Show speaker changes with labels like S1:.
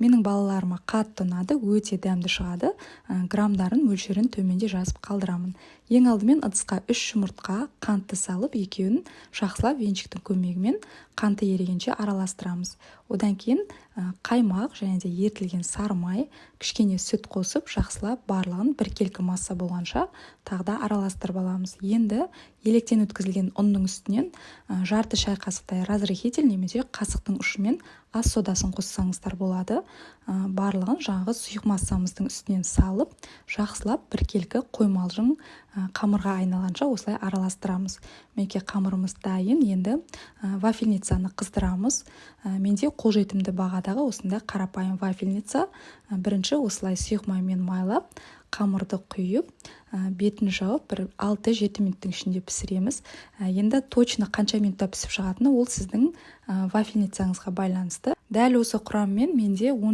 S1: Менің балаларыма қатты ұнады, өте дәмді шығады. Граммдарын, мөлшерін төменде жазып қалдырамын. Ең алдымен ыдысқа 3 жұмыртқа, қантты салып, екеуін жақсылап венчиктің көмегімен қанты ерігенше араластырамыз. Одан кейін қаймақ және де ерітілген сары май, кішкене сүт қосып, жақсылап барлығын біркелкі масса болғанша тағы да араластырып аламыз. Енді електен өткізілген ұнның үстінен жарты шай қасықтай разрыхитель немесе қасықтың ұшымен ас содасын қоссаңыздар болады. Барлығын жаңағы сұйық массамыздың үстінен салып, жақсылап біркелкі қоймалжың қамырға айналғанша осылай араластырамыз. Мінекей қамырымыз дайын. Енді вафельницаны қыздырамыз. Менде қолжетімді бағадағы осындай қарапайым вафельница. Бірінші осылай сұйық маймен майлап, қамырды құйып, бетін жауып, бір 6-7 минуттың ішінде пісіреміз. Енді точно қанша минутта пісіп шығатыны ол сіздің вафельницаңызға байланысты. Дәл осы құраммен менде